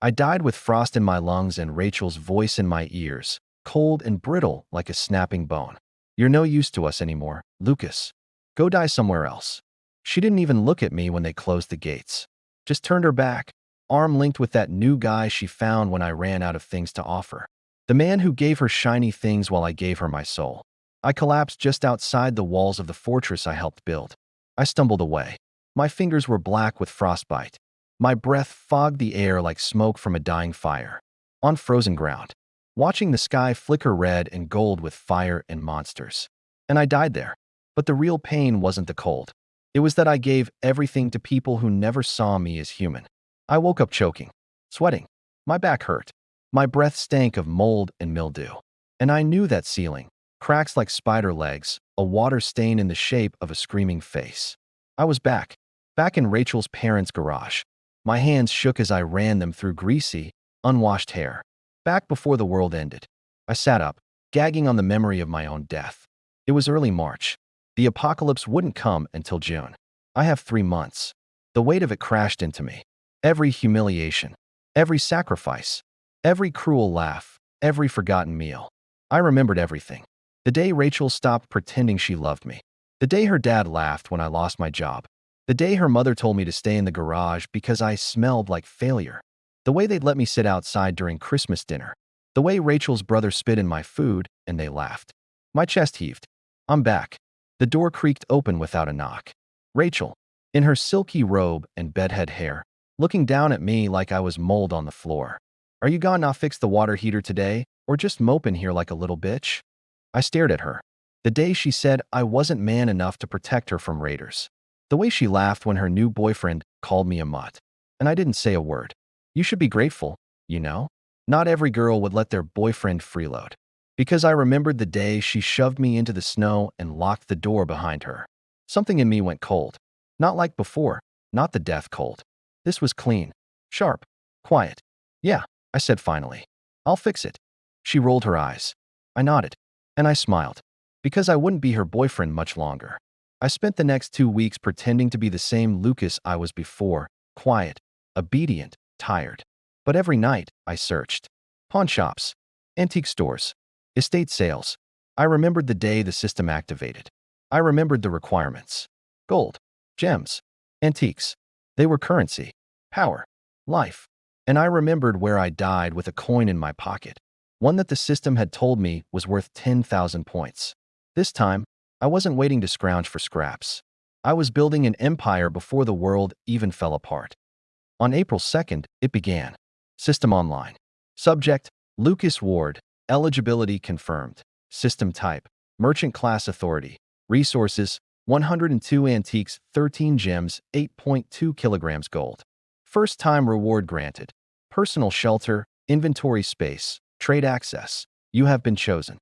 I died with frost in my lungs and Rachel's voice in my ears, cold and brittle like a snapping bone. You're no use to us anymore, Lucas. Go die somewhere else. She didn't even look at me when they closed the gates. Just turned her back, arm linked with that new guy she found when I ran out of things to offer. The man who gave her shiny things while I gave her my soul. I collapsed just outside the walls of the fortress I helped build. I stumbled away. My fingers were black with frostbite. My breath fogged the air like smoke from a dying fire. On frozen ground, watching the sky flicker red and gold with fire and monsters. And I died there. But the real pain wasn't the cold. It was that I gave everything to people who never saw me as human. I woke up choking, sweating. My back hurt. My breath stank of mold and mildew. And I knew that ceiling, cracks like spider legs, a water stain in the shape of a screaming face. I was back in Rachel's parents' garage. My hands shook as I ran them through greasy, unwashed hair. Back before the world ended. I sat up, gagging on the memory of my own death. It was early March. The apocalypse wouldn't come until June. I have 3 months. The weight of it crashed into me. Every humiliation, every sacrifice, every cruel laugh, every forgotten meal. I remembered everything. The day Rachel stopped pretending she loved me. The day her dad laughed when I lost my job. The day her mother told me to stay in the garage because I smelled like failure. The way they'd let me sit outside during Christmas dinner. The way Rachel's brother spit in my food and they laughed. My chest heaved. I'm back. The door creaked open without a knock. Rachel, in her silky robe and bedhead hair, looking down at me like I was mold on the floor. Are you gonna fix the water heater today, or just mope in here like a little bitch? I stared at her. The day she said I wasn't man enough to protect her from raiders. The way she laughed when her new boyfriend called me a mutt. And I didn't say a word. You should be grateful, you know? Not every girl would let their boyfriend freeload. Because I remembered the day she shoved me into the snow and locked the door behind her. Something in me went cold. Not like before, not the death cold. This was clean, sharp, quiet. Yeah, I said finally. I'll fix it. She rolled her eyes. I nodded, and I smiled. Because I wouldn't be her boyfriend much longer. I spent the next 2 weeks pretending to be the same Lucas I was before, quiet, obedient, tired. But every night, I searched. Pawn shops, antique stores, estate sales. I remembered the day the system activated. I remembered the requirements. Gold, gems, antiques. They were currency, power, life. And I remembered where I died with a coin in my pocket. One that the system had told me was worth 10,000 points. This time, I wasn't waiting to scrounge for scraps. I was building an empire before the world even fell apart. On April 2nd, it began. System online. Subject, Lucas Ward. Eligibility confirmed. System type, merchant class authority. Resources, 102 antiques, 13 gems, 8.2 kilograms gold. First time reward granted. Personal shelter, inventory space, trade access. You have been chosen.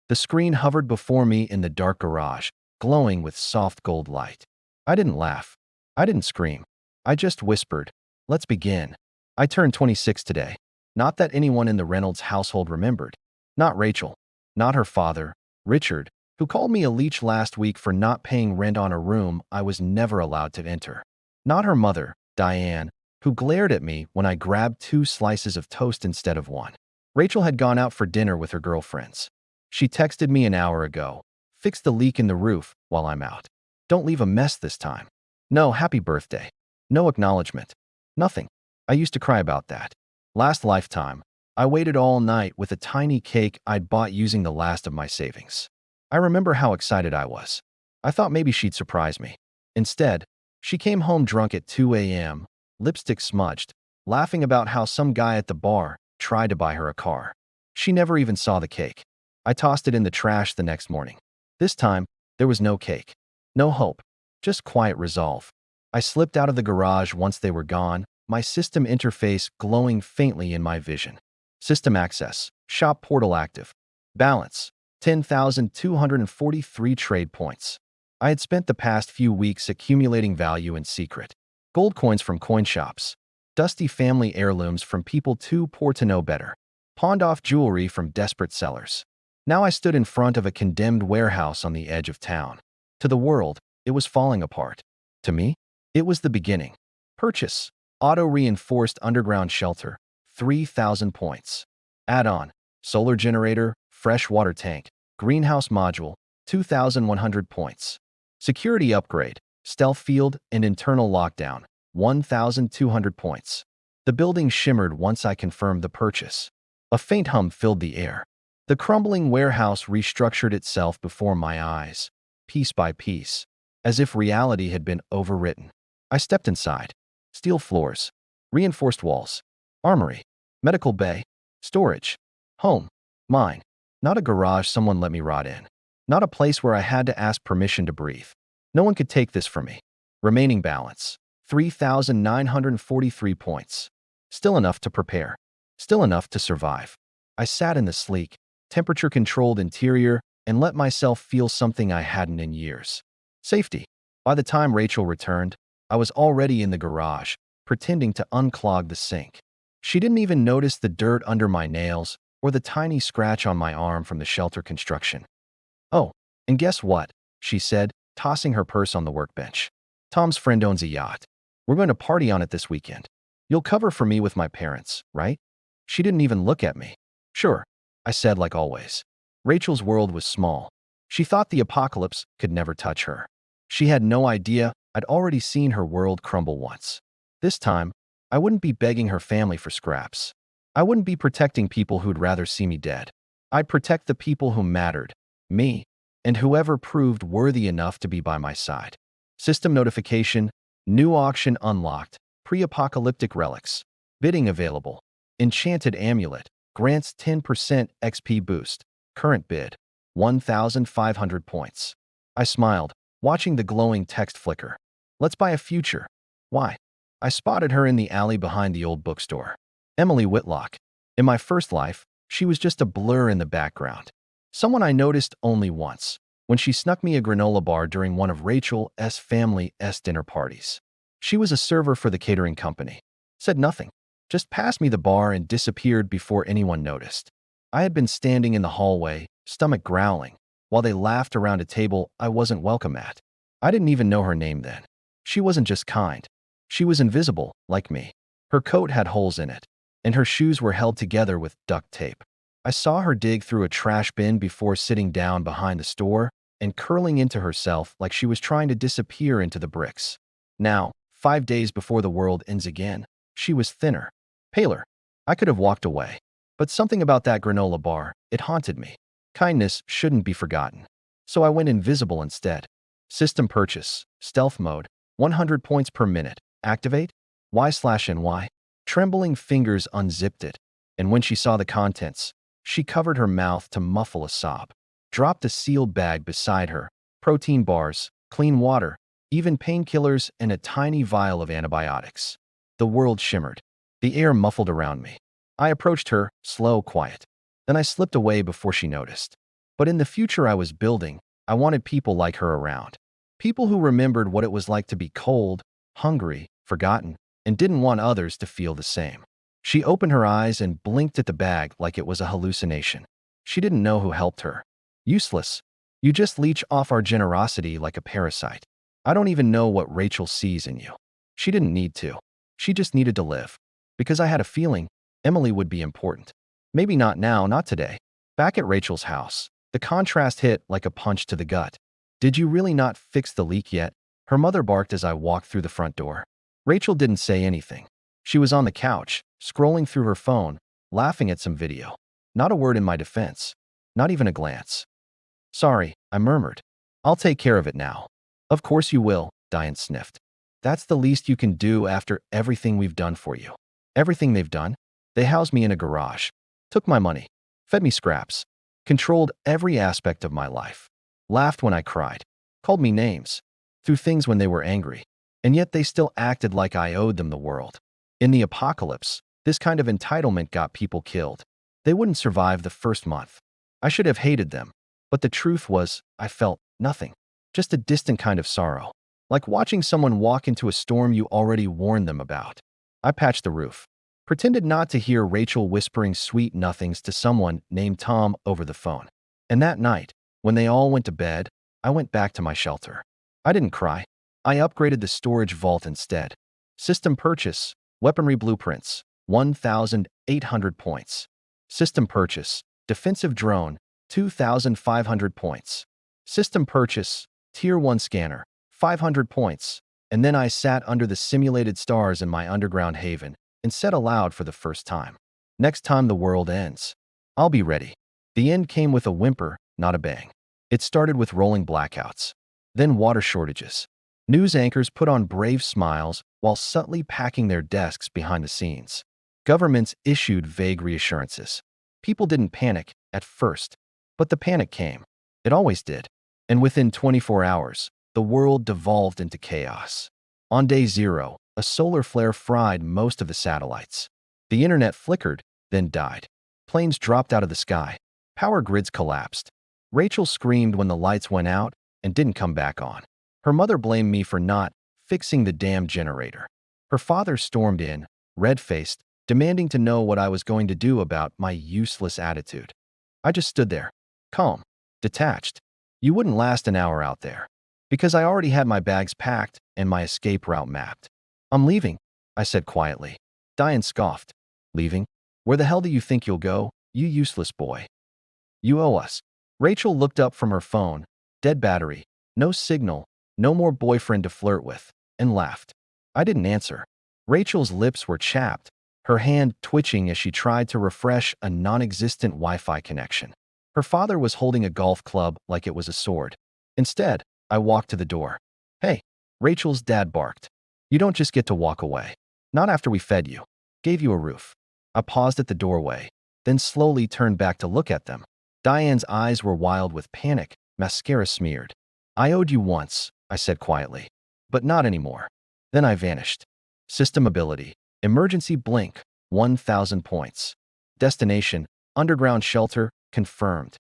The screen hovered before me in the dark garage, glowing with soft gold light. I didn't laugh. I didn't scream. I just whispered, let's begin. I turned 26 today. Not that anyone in the Reynolds household remembered. Not Rachel. Not her father, Richard, who called me a leech last week for not paying rent on a room I was never allowed to enter. Not her mother, Diane, who glared at me when I grabbed 2 slices of toast instead of 1. Rachel had gone out for dinner with her girlfriends. She texted me an hour ago. Fix the leak in the roof while I'm out. Don't leave a mess this time. No happy birthday. No acknowledgement. Nothing. I used to cry about that. Last lifetime, I waited all night with a tiny cake I'd bought using the last of my savings. I remember how excited I was. I thought maybe she'd surprise me. Instead, she came home drunk at 2 a.m., lipstick smudged, laughing about how some guy at the bar tried to buy her a car. She never even saw the cake. I tossed it in the trash the next morning. This time, there was no cake. No hope. Just quiet resolve. I slipped out of the garage once they were gone, my system interface glowing faintly in my vision. System access. Shop portal active. Balance. 10,243 trade points. I had spent the past few weeks accumulating value in secret. Gold coins from coin shops. Dusty family heirlooms from people too poor to know better. Pawned-off jewelry from desperate sellers. Now I stood in front of a condemned warehouse on the edge of town. To the world, it was falling apart. To me, it was the beginning. Purchase. Auto-reinforced underground shelter. 3,000 points. Add-on, solar generator, fresh water tank, greenhouse module, 2,100 points. Security upgrade, stealth field and internal lockdown, 1,200 points. The building shimmered once I confirmed the purchase. A faint hum filled the air. The crumbling warehouse restructured itself before my eyes, piece by piece, as if reality had been overwritten. I stepped inside. Steel floors, reinforced walls, armory, medical bay, storage, home, mine. Not a garage someone let me rot in. Not a place where I had to ask permission to breathe. No one could take this from me. Remaining balance, 3,943 points. Still enough to prepare. Still enough to survive. I sat in the sleek, temperature-controlled interior and let myself feel something I hadn't in years. Safety. By the time Rachel returned, I was already in the garage, pretending to unclog the sink. She didn't even notice the dirt under my nails or the tiny scratch on my arm from the shelter construction. "Oh, and guess what?" she said, tossing her purse on the workbench. "Tom's friend owns a yacht. We're going to party on it this weekend. You'll cover for me with my parents, right?" She didn't even look at me. "Sure," I said like always. Rachel's world was small. She thought the apocalypse could never touch her. She had no idea I'd already seen her world crumble once. This time, I wouldn't be begging her family for scraps. I wouldn't be protecting people who'd rather see me dead. I'd protect the people who mattered, me, and whoever proved worthy enough to be by my side. System notification, new auction unlocked, pre-apocalyptic relics, bidding available, enchanted amulet, grants 10% XP boost, current bid, 1,500 points. I smiled, watching the glowing text flicker. Let's buy a future. Why? I spotted her in the alley behind the old bookstore. Emily Whitlock. In my first life, she was just a blur in the background. Someone I noticed only once, when she snuck me a granola bar during one of Rachel's family's dinner parties. She was a server for the catering company. Said nothing. Just passed me the bar and disappeared before anyone noticed. I had been standing in the hallway, stomach growling, while they laughed around a table I wasn't welcome at. I didn't even know her name then. She wasn't just kind. She was invisible, like me. Her coat had holes in it, and her shoes were held together with duct tape. I saw her dig through a trash bin before sitting down behind the store and curling into herself like she was trying to disappear into the bricks. Now, 5 days before the world ends again, she was thinner, paler. I could have walked away. But something about that granola bar, it haunted me. Kindness shouldn't be forgotten. So I went invisible instead. System purchase, stealth mode, 100 points per minute. Activate? Y/NY. Trembling fingers unzipped it, and when she saw the contents, she covered her mouth to muffle a sob. Dropped a sealed bag beside her, protein bars, clean water, even painkillers and a tiny vial of antibiotics. The world shimmered. The air muffled around me. I approached her, slow, quiet. Then I slipped away before she noticed. But in the future I was building, I wanted people like her around. People who remembered what it was like to be cold, hungry, forgotten, and didn't want others to feel the same. She opened her eyes and blinked at the bag like it was a hallucination. She didn't know who helped her. Useless. You just leech off our generosity like a parasite. I don't even know what Rachel sees in you. She didn't need to. She just needed to live. Because I had a feeling Emily would be important. Maybe not now, not today. Back at Rachel's house, the contrast hit like a punch to the gut. "Did you really not fix the leak yet?" her mother barked as I walked through the front door. Rachel didn't say anything. She was on the couch, scrolling through her phone, laughing at some video. Not a word in my defense. Not even a glance. "Sorry," I murmured. "I'll take care of it now." "Of course you will," Diane sniffed. "That's the least you can do after everything we've done for you." Everything they've done? They housed me in a garage, took my money, fed me scraps, controlled every aspect of my life, laughed when I cried, called me names, threw things when they were angry, and yet they still acted like I owed them the world. In the apocalypse, this kind of entitlement got people killed. They wouldn't survive the first month. I should have hated them, but the truth was, I felt nothing, just a distant kind of sorrow, like watching someone walk into a storm you already warned them about. I patched the roof, pretended not to hear Rachel whispering sweet nothings to someone named Tom over the phone. And that night, when they all went to bed, I went back to my shelter. I didn't cry. I upgraded the storage vault instead. System purchase, weaponry blueprints, 1,800 points. System purchase, defensive drone, 2,500 points. System purchase, Tier 1 scanner, 500 points. And then I sat under the simulated stars in my underground haven and said aloud for the first time, next time the world ends, I'll be ready. The end came with a whimper, not a bang. It started with rolling blackouts, then water shortages. News anchors put on brave smiles while subtly packing their desks behind the scenes. Governments issued vague reassurances. People didn't panic at first, but the panic came. It always did. And within 24 hours, the world devolved into chaos. On day 0, a solar flare fried most of the satellites. The internet flickered, then died. Planes dropped out of the sky. Power grids collapsed. Rachel screamed when the lights went out and didn't come back on. Her mother blamed me for not fixing the damn generator. Her father stormed in, red-faced, demanding to know what I was going to do about my useless attitude. I just stood there, calm, detached. You wouldn't last an hour out there, because I already had my bags packed and my escape route mapped. I'm leaving, I said quietly. Diane scoffed. Leaving? Where the hell do you think you'll go, you useless boy? You owe us. Rachel looked up from her phone, dead battery, no signal, no more boyfriend to flirt with, and laughed. I didn't answer. Rachel's lips were chapped, her hand twitching as she tried to refresh a non-existent Wi-Fi connection. Her father was holding a golf club like it was a sword. Instead, I walked to the door. Hey, Rachel's dad barked. You don't just get to walk away. Not after we fed you. Gave you a roof. I paused at the doorway, then slowly turned back to look at them. Diane's eyes were wild with panic, mascara smeared. I owed you once, I said quietly, but not anymore. Then I vanished. System ability, emergency blink, 1,000 points. Destination, underground shelter, confirmed.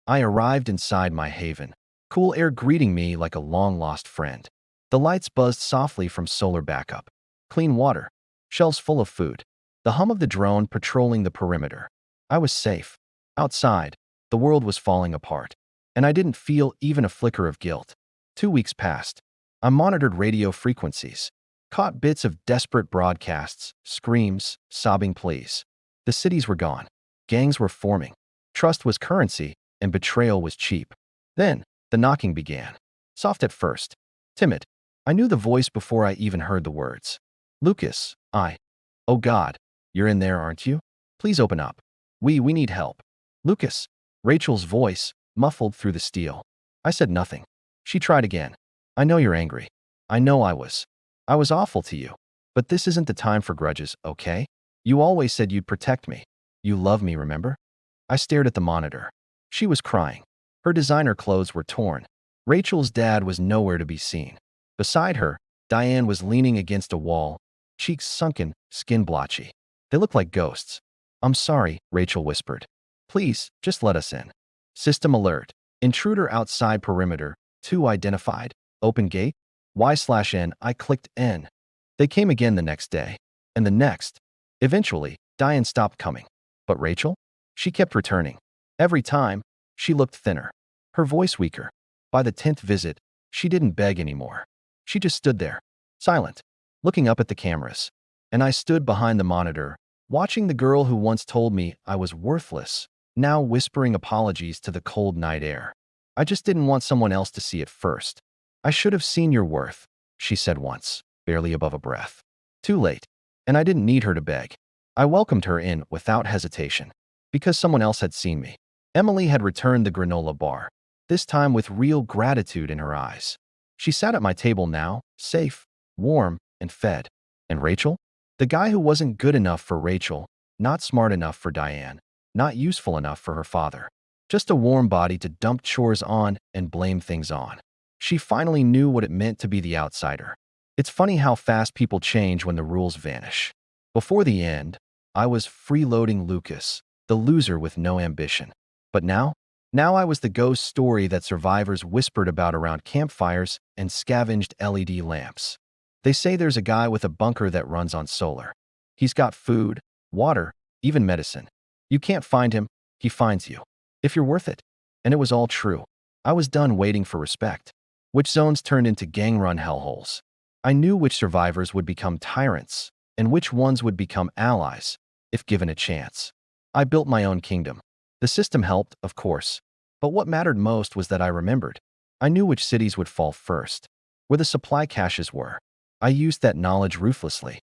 I arrived inside my haven, cool air greeting me like a long-lost friend. The lights buzzed softly from solar backup. Clean water, shelves full of food. The hum of the drone patrolling the perimeter. I was safe. Outside, the world was falling apart, and I didn't feel even a flicker of guilt. 2 weeks passed. I monitored radio frequencies, caught bits of desperate broadcasts, screams, sobbing pleas. The cities were gone. Gangs were forming. Trust was currency, and betrayal was cheap. Then, the knocking began. Soft at first. Timid. I knew the voice before I even heard the words. Lucas, Oh God, you're in there, aren't you? Please open up. We need help. Lucas. Rachel's voice, muffled through the steel. I said nothing. She tried again. I know you're angry. I know I was. I was awful to you. But this isn't the time for grudges, okay? You always said you'd protect me. You love me, remember? I stared at the monitor. She was crying. Her designer clothes were torn. Rachel's dad was nowhere to be seen. Beside her, Diane was leaning against a wall, cheeks sunken, skin blotchy. They looked like ghosts. I'm sorry, Rachel whispered. Please, just let us in. System alert. Intruder outside perimeter. 2 identified. Open gate. Y/N. I clicked N. They came again the next day. And the next. Eventually, Diane stopped coming. But Rachel? She kept returning. Every time, she looked thinner. Her voice weaker. By the 10th visit, she didn't beg anymore. She just stood there, silent, looking up at the cameras. And I stood behind the monitor, watching the girl who once told me I was worthless, now whispering apologies to the cold night air. I just didn't want someone else to see it first. I should have seen your worth, she said once, barely above a breath. Too late. And I didn't need her to beg. I welcomed her in without hesitation, because someone else had seen me. Emily had returned the granola bar, this time with real gratitude in her eyes. She sat at my table now, safe, warm, and fed. And Rachel? The guy who wasn't good enough for Rachel, not smart enough for Diane, not useful enough for her father. Just a warm body to dump chores on and blame things on. She finally knew what it meant to be the outsider. It's funny how fast people change when the rules vanish. Before the end, I was freeloading Lucas, the loser with no ambition. But now I was the ghost story that survivors whispered about around campfires and scavenged LED lamps. They say there's a guy with a bunker that runs on solar. He's got food, water, even medicine. You can't find him, he finds you. If you're worth it. And it was all true. I was done waiting for respect. Which zones turned into gang-run hellholes. I knew which survivors would become tyrants, and which ones would become allies, if given a chance. I built my own kingdom. The system helped, of course, but what mattered most was that I remembered. I knew which cities would fall first, where the supply caches were. I used that knowledge ruthlessly.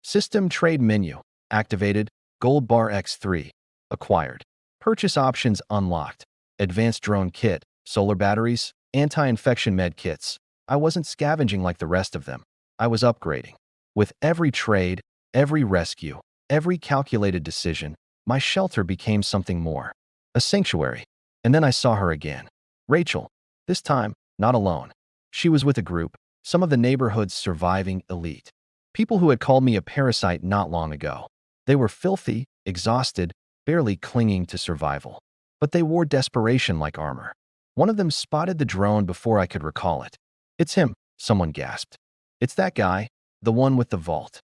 System trade menu activated, gold bar X3 acquired. Purchase options unlocked. Advanced drone kit, solar batteries, anti-infection med kits. I wasn't scavenging like the rest of them. I was upgrading. With every trade, every rescue, every calculated decision, my shelter became something more. A sanctuary. And then I saw her again. Rachel. This time, not alone. She was with a group, some of the neighborhood's surviving elite. People who had called me a parasite not long ago. They were filthy, exhausted, barely clinging to survival. But they wore desperation like armor. One of them spotted the drone before I could recall it. "It's him," someone gasped. "It's that guy, the one with the vault."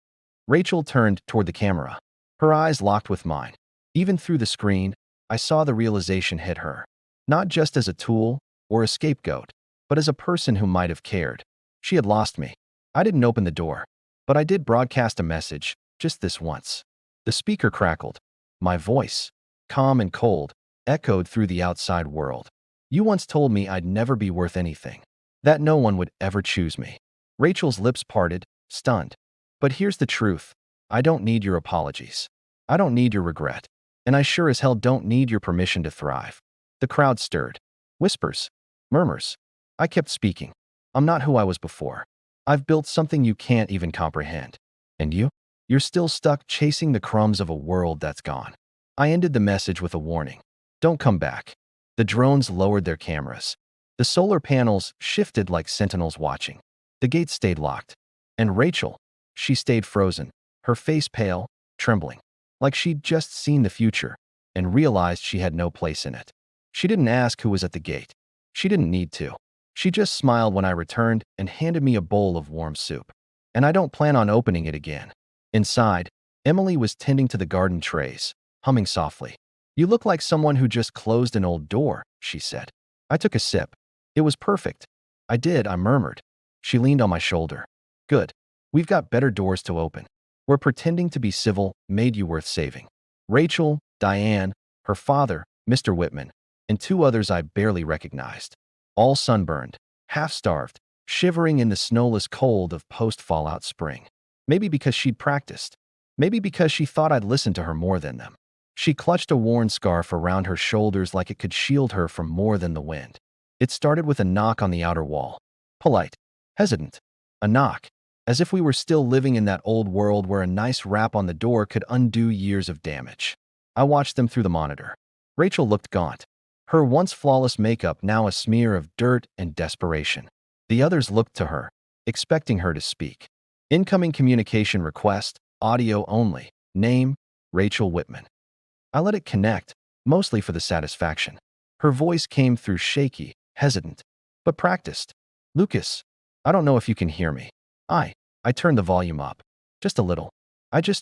Rachel turned toward the camera. Her eyes locked with mine. Even through the screen, I saw the realization hit her. Not just as a tool or a scapegoat, but as a person who might have cared. She had lost me. I didn't open the door, but I did broadcast a message, just this once. The speaker crackled. My voice, calm and cold, echoed through the outside world. "You once told me I'd never be worth anything, that no one would ever choose me." Rachel's lips parted, stunned. "But here's the truth. I don't need your apologies. I don't need your regret. And I sure as hell don't need your permission to thrive." The crowd stirred. Whispers. Murmurs. I kept speaking. "I'm not who I was before. I've built something you can't even comprehend. And you? You're still stuck chasing the crumbs of a world that's gone." I ended the message with a warning. "Don't come back." The drones lowered their cameras. The solar panels shifted like sentinels watching. The gates stayed locked. And Rachel, she stayed frozen, her face pale, trembling, like she'd just seen the future and realized she had no place in it. She didn't ask who was at the gate. She didn't need to. She just smiled when I returned and handed me a bowl of warm soup. And I don't plan on opening it again. Inside, Emily was tending to the garden trays, humming softly. "You look like someone who just closed an old door," she said. I took a sip. "It was perfect." "I did," I murmured. She leaned on my shoulder. "Good. We've got better doors to open. Where pretending to be civil made you worth saving." Rachel, Diane, her father, Mr. Whitman, and two others I barely recognized. All sunburned, half-starved, shivering in the snowless cold of post-fallout spring. Maybe because she'd practiced. Maybe because she thought I'd listened to her more than them. She clutched a worn scarf around her shoulders like it could shield her from more than the wind. It started with a knock on the outer wall. Polite, hesitant. A knock, as if we were still living in that old world where a nice rap on the door could undo years of damage. I watched them through the monitor. Rachel looked gaunt. Her once flawless makeup now a smear of dirt and desperation. The others looked to her, expecting her to speak. "Incoming communication request, audio only. Name, Rachel Whitman." I let it connect, mostly for the satisfaction. Her voice came through shaky, hesitant, but practiced. "Lucas, I don't know if you can hear me. I turned the volume up. Just a little.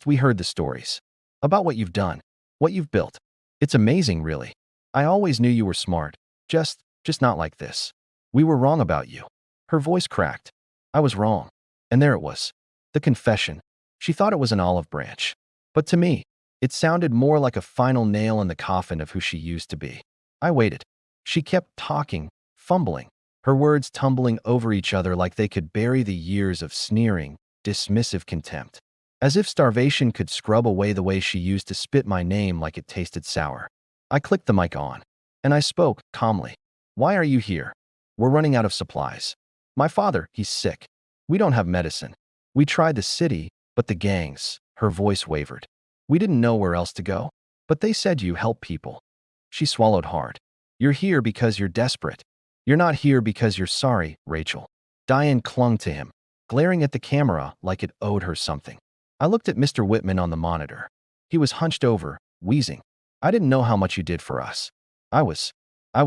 We heard the stories. About what you've done, what you've built. It's amazing, really. I always knew you were smart. Just not like this. We were wrong about you." Her voice cracked. I was wrong. And there it was. The confession. She thought it was an olive branch. But to me, it sounded more like a final nail in the coffin of who she used to be. I waited. She kept talking, fumbling, her words tumbling over each other like they could bury the years of sneering, dismissive contempt. As if starvation could scrub away the way she used to spit my name like it tasted sour. I clicked the mic on, and I spoke calmly. "Why are you here? We're running out of supplies. My father, he's sick. We don't have medicine. We tried the city, but the gangs," her voice wavered. "We didn't know where else to go. But they said you help people." She swallowed hard. "You're here because you're desperate. You're not here because you're sorry, Rachel." Diane clung to him, glaring at the camera like it owed her something. I looked at Mr. Whitman on the monitor. He was hunched over, wheezing. "I didn't know how much you did for us. I was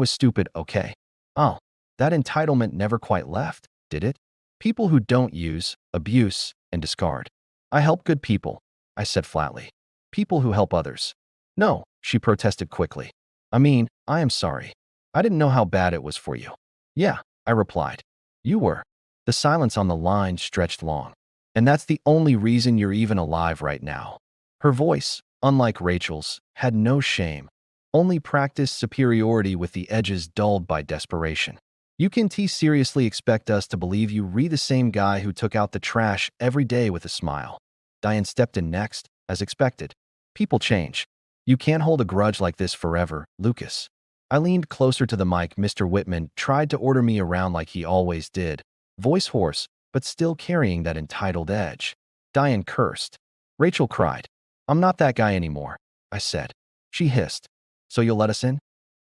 stupid, okay? Oh, that entitlement never quite left, did it? People who don't use, abuse, and discard. I help good people," I said flatly. "People who help others." "No," she protested quickly. I am sorry. I didn't know how bad it was for you." "Yeah," I replied. "You were." The silence on the line stretched long. And that's the only reason you're even alive right now. Her voice, unlike Rachel's, had no shame, only practiced superiority with the edges dulled by desperation. You can seriously expect us to believe you re the same guy who took out the trash every day with a smile. Diane stepped in next, as expected. People change. You can't hold a grudge like this forever, Lucas. I leaned closer to the mic. Mr. Whitman tried to order me around like he always did, voice hoarse, but still carrying that entitled edge. Diane cursed. Rachel cried. I'm not that guy anymore, I said. She hissed. So you'll let us in?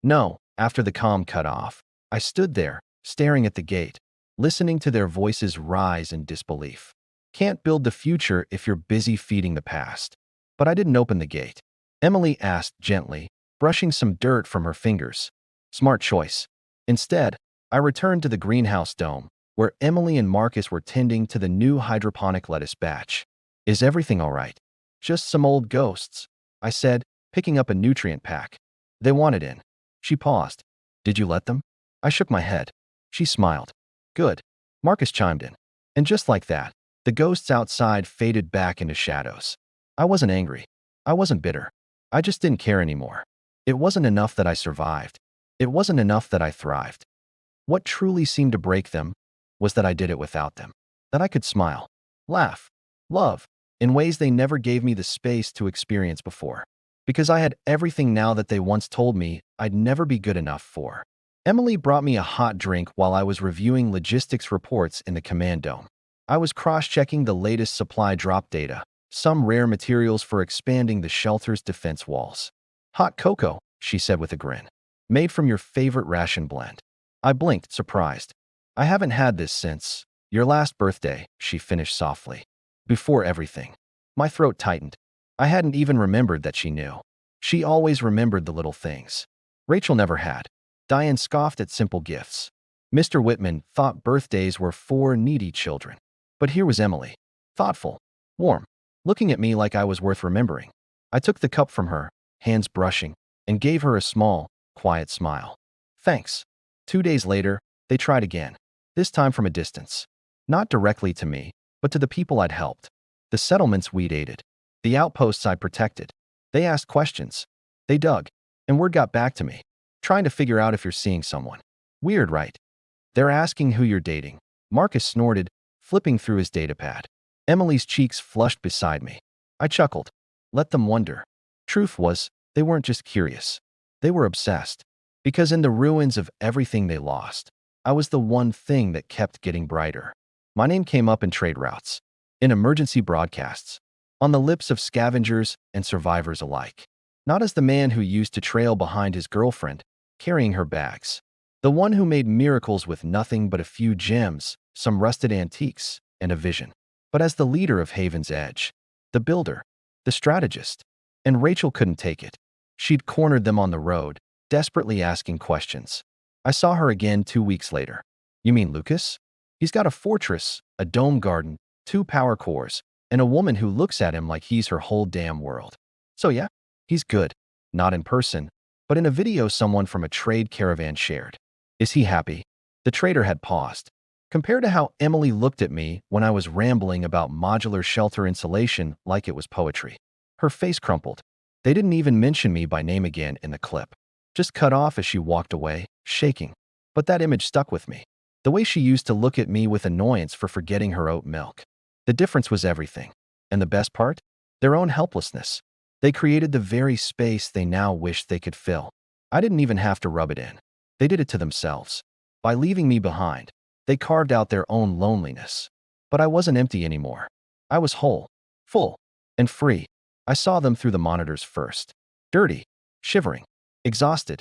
No. After the comm cut off, I stood there, staring at the gate, listening to their voices rise in disbelief. Can't build the future if you're busy feeding the past. But I didn't open the gate. Emily asked gently, brushing some dirt from her fingers. Smart choice. Instead, I returned to the greenhouse dome, where Emily and Marcus were tending to the new hydroponic lettuce batch. Is everything all right? Just some old ghosts, I said, picking up a nutrient pack. They wanted in. She paused. Did you let them? I shook my head. She smiled. Good. Marcus chimed in. And just like that, the ghosts outside faded back into shadows. I wasn't angry. I wasn't bitter. I just didn't care anymore. It wasn't enough that I survived. It wasn't enough that I thrived. What truly seemed to break them was that I did it without them. That I could smile, laugh, love, in ways they never gave me the space to experience before. Because I had everything now that they once told me I'd never be good enough for. Emily brought me a hot drink while I was reviewing logistics reports in the command dome. I was cross-checking the latest supply drop data, some rare materials for expanding the shelter's defense walls. Hot cocoa, she said with a grin. Made from your favorite ration blend. I blinked, surprised. I haven't had this since your last birthday, she finished softly. Before everything. My throat tightened. I hadn't even remembered that she knew. She always remembered the little things. Rachel never had. Diane scoffed at simple gifts. Mr. Whitman thought birthdays were for needy children. But here was Emily. Thoughtful. Warm. Looking at me like I was worth remembering. I took the cup from her, hands brushing, and gave her a small, quiet smile. Thanks. 2 days later, they tried again. This time from a distance. Not directly to me, but to the people I'd helped. The settlements we'd aided. The outposts I protected. They asked questions. They dug. And word got back to me. Trying to figure out if you're seeing someone. Weird, right? They're asking who you're dating. Marcus snorted, flipping through his datapad. Emily's cheeks flushed beside me. I chuckled. Let them wonder. Truth was, they weren't just curious. They were obsessed. Because in the ruins of everything they lost, I was the one thing that kept getting brighter. My name came up in trade routes, in emergency broadcasts, on the lips of scavengers and survivors alike. Not as the man who used to trail behind his girlfriend, carrying her bags. The one who made miracles with nothing but a few gems, some rusted antiques, and a vision. But as the leader of Haven's Edge, the builder, the strategist. And Rachel couldn't take it. She'd cornered them on the road, desperately asking questions. I saw her again 2 weeks later. You mean Lucas? He's got a fortress, a dome garden, 2 power cores, and a woman who looks at him like he's her whole damn world. So yeah, he's good. Not in person, but in a video someone from a trade caravan shared. Is he happy? The trader had paused. Compared to how Emily looked at me when I was rambling about modular shelter insulation like it was poetry. Her face crumpled. They didn't even mention me by name again in the clip. Just cut off as she walked away, shaking. But that image stuck with me. The way she used to look at me with annoyance for forgetting her oat milk. The difference was everything. And the best part? Their own helplessness. They created the very space they now wished they could fill. I didn't even have to rub it in. They did it to themselves. By leaving me behind, they carved out their own loneliness. But I wasn't empty anymore. I was whole, full, and free. I saw them through the monitors first. Dirty, shivering, exhausted.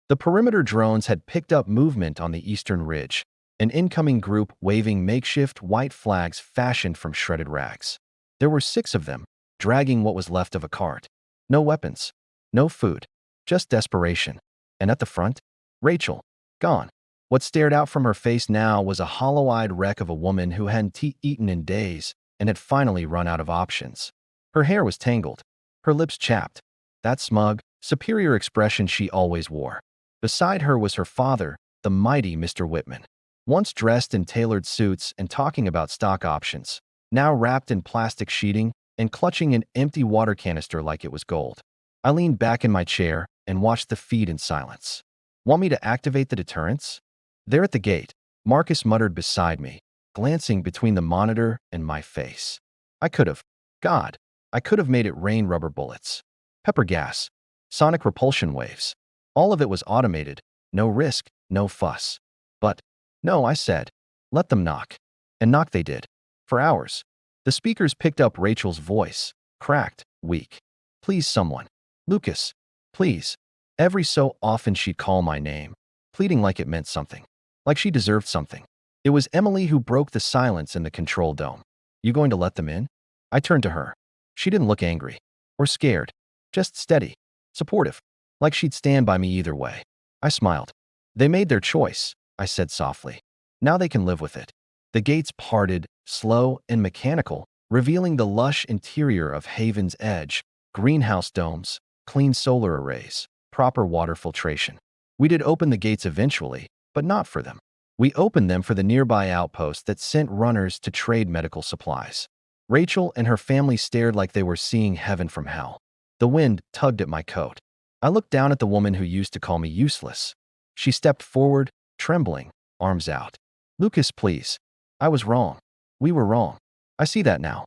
The perimeter drones had picked up movement on the eastern ridge, an incoming group waving makeshift white flags fashioned from shredded rags. There were 6 of them, dragging what was left of a cart. No weapons, no food, just desperation. And at the front, Rachel, gone. What stared out from her face now was a hollow-eyed wreck of a woman who hadn't eaten in days and had finally run out of options. Her hair was tangled, her lips chapped, that smug, superior expression she always wore. Beside her was her father, the mighty Mr. Whitman, once dressed in tailored suits and talking about stock options. now wrapped in plastic sheeting and clutching an empty water canister like it was gold. I leaned back in my chair and watched the feed in silence. Want me to activate the deterrents? There at the gate, Marcus muttered beside me, glancing between the monitor and my face. I could have. God, I could have made it rain rubber bullets. Pepper gas. Sonic repulsion waves. All of it was automated. No risk, no fuss. But, no, I said. Let them knock. And knock they did. For hours. The speakers picked up Rachel's voice, cracked, weak. Please, someone. Lucas. Please. Every so often she'd call my name, pleading like it meant something. Like she deserved something. It was Emily who broke the silence in the control dome. You going to let them in? I turned to her. She didn't look angry. Or scared. Just steady. Supportive. Like she'd stand by me either way. I smiled. They made their choice, I said softly. Now they can live with it. The gates parted, slow and mechanical, revealing the lush interior of Haven's Edge, greenhouse domes, clean solar arrays, proper water filtration. We did open the gates eventually, but not for them. We opened them for the nearby outpost that sent runners to trade medical supplies. Rachel and her family stared like they were seeing heaven from hell. The wind tugged at my coat. I looked down at the woman who used to call me useless. She stepped forward, trembling, arms out. Lucas, please. I was wrong. We were wrong. I see that now.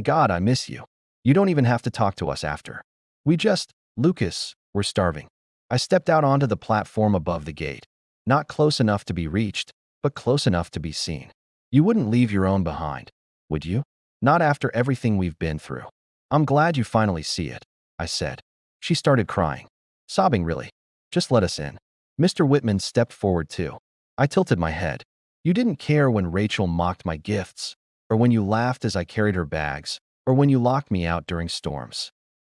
God, I miss you. You don't even have to talk to us after. Lucas, we're starving. I stepped out onto the platform above the gate. Not close enough to be reached, but close enough to be seen. You wouldn't leave your own behind, would you? Not after everything we've been through. I'm glad you finally see it, I said. She started crying. Sobbing really. Just let us in. Mr. Whitman stepped forward too. I tilted my head. You didn't care when Rachel mocked my gifts, or when you laughed as I carried her bags, or when you locked me out during storms.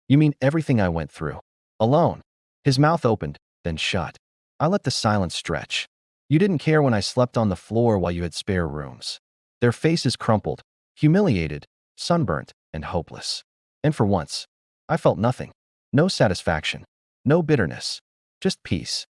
You mean everything I went through. Alone. His mouth opened, then shut. I let the silence stretch. You didn't care when I slept on the floor while you had spare rooms. Their faces crumpled, humiliated, sunburnt, and hopeless. And for once, I felt nothing. No satisfaction. No bitterness. Just peace.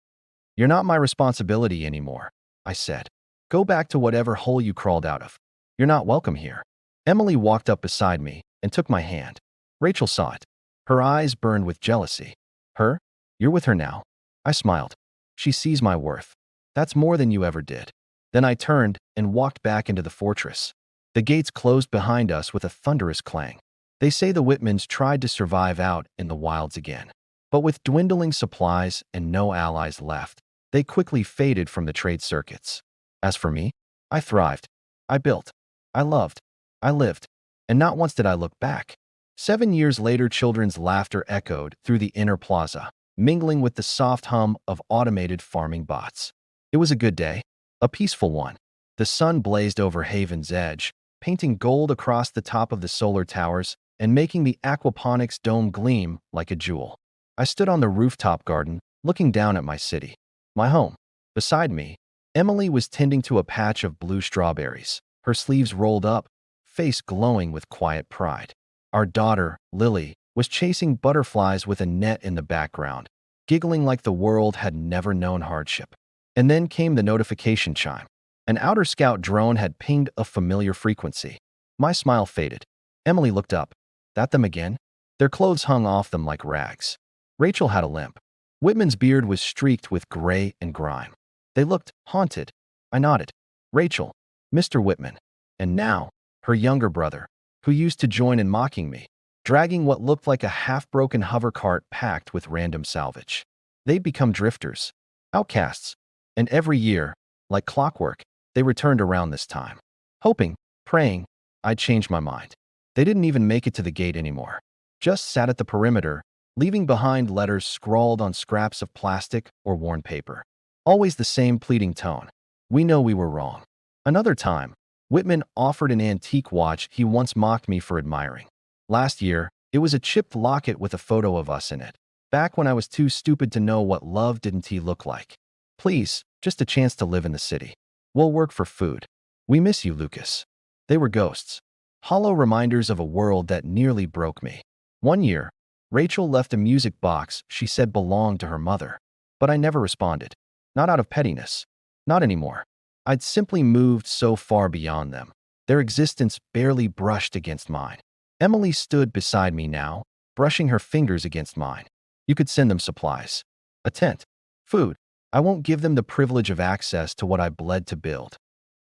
You're not my responsibility anymore, I said. Go back to whatever hole you crawled out of. You're not welcome here. Emily walked up beside me and took my hand. Rachel saw it. Her eyes burned with jealousy. Her? You're with her now. I smiled. She sees my worth. That's more than you ever did. Then I turned and walked back into the fortress. The gates closed behind us with a thunderous clang. They say the Whitmans tried to survive out in the wilds again. But with dwindling supplies and no allies left, they quickly faded from the trade circuits. As for me, I thrived. I built. I loved. I lived. And not once did I look back. 7 years later, children's laughter echoed through the inner plaza, mingling with the soft hum of automated farming bots. It was a good day, a peaceful one. The sun blazed over Haven's Edge, painting gold across the top of the solar towers and making the aquaponics dome gleam like a jewel. I stood on the rooftop garden, looking down at my city, my home. Beside me, Emily was tending to a patch of blue strawberries, her sleeves rolled up, face glowing with quiet pride. Our daughter, Lily, was chasing butterflies with a net in the background, giggling like the world had never known hardship. And then came the notification chime. An Outer Scout drone had pinged a familiar frequency. My smile faded. Emily looked up. That them again? Their clothes hung off them like rags. Rachel had a limp. Whitman's beard was streaked with gray and grime. They looked haunted. I nodded. Rachel, Mr. Whitman. And now, her younger brother, who used to join in mocking me, dragging what looked like a half-broken hover cart packed with random salvage. They'd become drifters, outcasts, and every year, like clockwork, they returned around this time, hoping, praying, I'd change my mind. They didn't even make it to the gate anymore, just sat at the perimeter, leaving behind letters scrawled on scraps of plastic or worn paper. Always the same pleading tone. We know we were wrong. Another time, Whitman offered an antique watch he once mocked me for admiring. Last year, it was a chipped locket with a photo of us in it, back when I was too stupid to know what love didn't he look like. Please, just a chance to live in the city. We'll work for food. We miss you, Lucas. They were ghosts. Hollow reminders of a world that nearly broke me. One year, Rachel left a music box she said belonged to her mother, but I never responded. Not out of pettiness. Not anymore. I'd simply moved so far beyond them. Their existence barely brushed against mine. Emily stood beside me now, brushing her fingers against mine. You could send them supplies. A tent. Food. I won't give them the privilege of access to what I bled to build.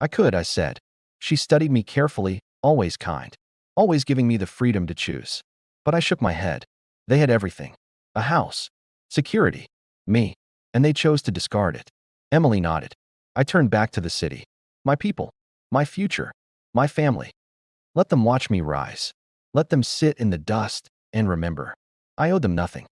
I could, I said. She studied me carefully, always kind, always giving me the freedom to choose. But I shook my head. They had everything. A house. Security. Me. And they chose to discard it. Emily nodded. I turned back to the city. My people. My future. My family. Let them watch me rise. Let them sit in the dust and remember. I owed them nothing.